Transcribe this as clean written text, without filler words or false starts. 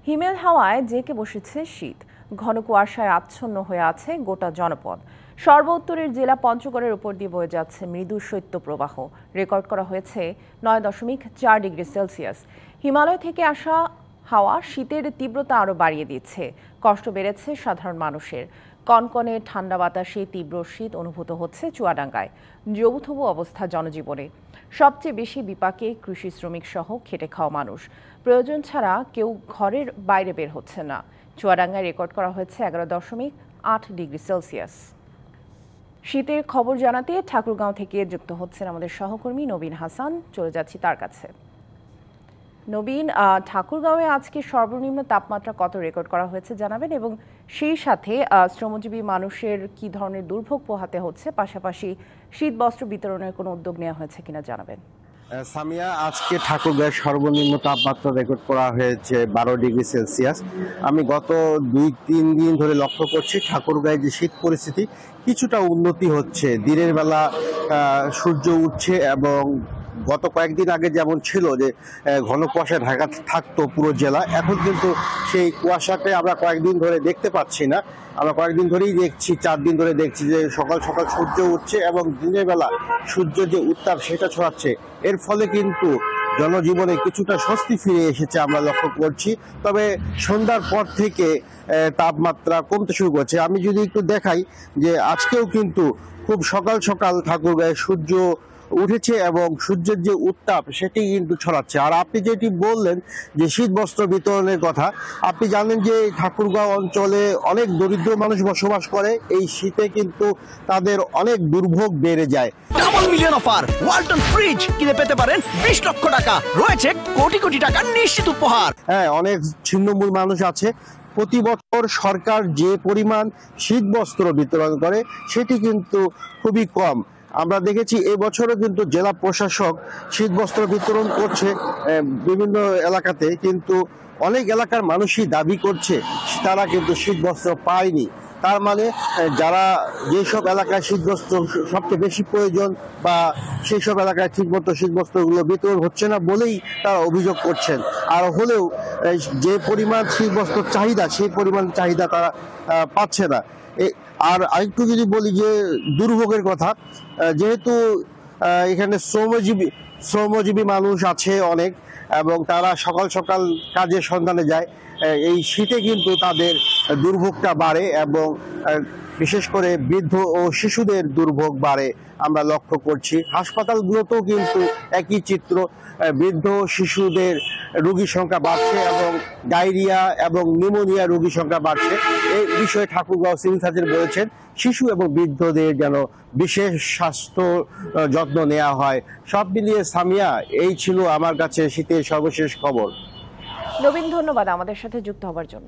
হিমেল হাওয়ায় জেঁকে বসেছে শীত। ঘন কুয়াশায় আচ্ছন্ন হয়ে আছে গোটা জনপদ। সর্বোত্তরের জেলা পঞ্চগড়ের উপর দিয়ে বয়ে যাচ্ছে মৃদু শৈত্যপ্রবাহ। রেকর্ড করা হয়েছে 9.4 ডিগ্রি সেলসিয়াস। হিমালয় থেকে আসা হাওয়া শীতের তীব্রতা আরও বাড়িয়ে দিচ্ছে। কষ্ট বেড়েছে সাধারণ মানুষের। কনকনে ঠান্ডা বাতাসে তীব্র শীত অনুভূত হচ্ছে চুয়াডাঙ্গায়। জবুথবু অবস্থা জনজীবনে। সবচেয়ে বেশি বিপাকে কৃষি শ্রমিক সহ খেটে খাওয়া মানুষ। প্রয়োজন ছাড়া কেউ ঘরের বাইরে বের হচ্ছে না। চুয়াডাঙ্গায় রেকর্ড করা হয়েছে 11.8 ডিগ্রি সেলসিয়াস। শীতের খবর জানাতে ঠাকুরগাঁও থেকে যুক্ত হচ্ছেন আমাদের সহকর্মী নবীন হাসান। চলে যাচ্ছি তার কাছে। নবীন, ঠাকুরগাঁওয়ে আজকে সর্বনিম্ন তাপমাত্রা কত রেকর্ড করা হয়েছে জানাবেন, এবং সেই সাথে শ্রমজীবী মানুষের কি ধরনের দুর্ভোগ পোহাতে হচ্ছে, পাশাপাশি শীত বস্ত্র বিতরণের কোনো উদ্যোগ নেওয়া হয়েছে কিনা জানাবেন। সামিয়া, আজকে ঠাকুরগাঁয়ের সর্বনিম্ন তাপমাত্রা রেকর্ড করা হয়েছে 12 ডিগ্রি সেলসিয়াস। আমি গত 2-3 দিন ধরে লক্ষ্য করছি ঠাকুরগাঁয়ে যে শীত পরিস্থিতি কিছুটা উন্নতি হচ্ছে। দিনের বেলা সূর্য উঠছে এবং গত কয়েকদিন আগে যেমন ছিল যে ঘন কুয়াশায় ঢাকা থাকতো পুরো জেলা, এখন কিন্তু সেই কুয়াশাকে আমরা কয়েকদিন ধরে দেখতে পাচ্ছি না। আমরা কয়েকদিন ধরেই দেখছি, 4 দিন ধরে দেখছি যে সকাল সকাল সূর্য উঠছে এবং দিনের বেলা সূর্য যে উত্তাপ সেটা ছড়াচ্ছে। এর ফলে কিন্তু জনজীবনে কিছুটা স্বস্তি ফিরে এসেছে আমরা লক্ষ্য করছি। তবে সন্ধ্যার পর থেকে তাপমাত্রা কমতে শুরু করছে। আমি যদি একটু দেখাই যে আজকেও কিন্তু খুব সকাল সকাল ঠাকুরগাঁয়ে সূর্য উঠেছে এবং সূর্যের যে উত্তাপ সেটি কিন্তু ছড়াচ্ছে। আর আপনি যেটি বললেন যে শীত বস্ত্র বিতরণের কথা, আপনি জানেন যে ঠাকুরগাঁও অঞ্চলে অনেক দরিদ্র মানুষ বসবাস করে। এই শীতে কিন্তু তাদের অনেক দুর্ভোগ বেড়ে যায়। Double million offer Walton fridge কিনে পেতে পারেন 20 লক্ষ টাকা, রয়েছে কোটি কোটি টাকার নিশ্চিত উপহার। হ্যাঁ, অনেক ছিন্নমূল মানুষ আছে। প্রতি বছর সরকার যে পরিমাণ শীত বস্ত্র বিতরণ করে সেটি কিন্তু খুবই কম। আমরা দেখেছি এবছরও কিন্তু জেলা প্রশাসক শীত বস্ত্র বিতরণ করছে বিভিন্ন এলাকাতে, কিন্তু অনেক এলাকার মানুষই দাবি করছে তারা কিন্তু শীত বস্ত্র পায়নি। তার মানে যারা যেসব এলাকায় শীতবস্ত্র সবচেয়ে বেশি প্রয়োজন বা সেই সব এলাকায় ঠিকমতো শীতবস্ত্রগুলো বিতরণ হচ্ছে না বলেই তারা অভিযোগ করছেন। আর হলেও যে পরিমাণ শীতবস্ত্র চাহিদা সেই পরিমাণ চাহিদা তারা পাচ্ছে না। আর আরেকটু যদি বলি যে দুর্ভোগের কথা, যেহেতু এখানে শ্রমজীবী মানুষ আছে অনেক এবং তারা সকাল সকাল কাজের সন্ধানে যায়, এই শীতে কিন্তু তাদের দুর্ভোগটা বাড়ে এবং বিশেষ করে বৃদ্ধ ও শিশুদের দুর্ভোগ বাড়ে আমরা লক্ষ্য করছি। হাসপাতালগুলোতেও কিন্তু একই চিত্র, বৃদ্ধ শিশুদের রোগীর সংখ্যা বাড়ছে এবং ডায়রিয়া এবং নিউমোনিয়া রোগীর সংখ্যা বাড়ছে। এই বিষয়ে ঠাকুরগাঁও সিভিল সার্জন বলেছেন শিশু এবং বৃদ্ধদের যেন বিশেষ স্বাস্থ্য যত্ন নেওয়া হয়। সব মিলিয়ে সামিয়া, এই ছিল আমার কাছে শীতের সর্বশেষ খবর। নবীন, ধন্যবাদ আমাদের সাথে যুক্ত হওয়ার জন্য।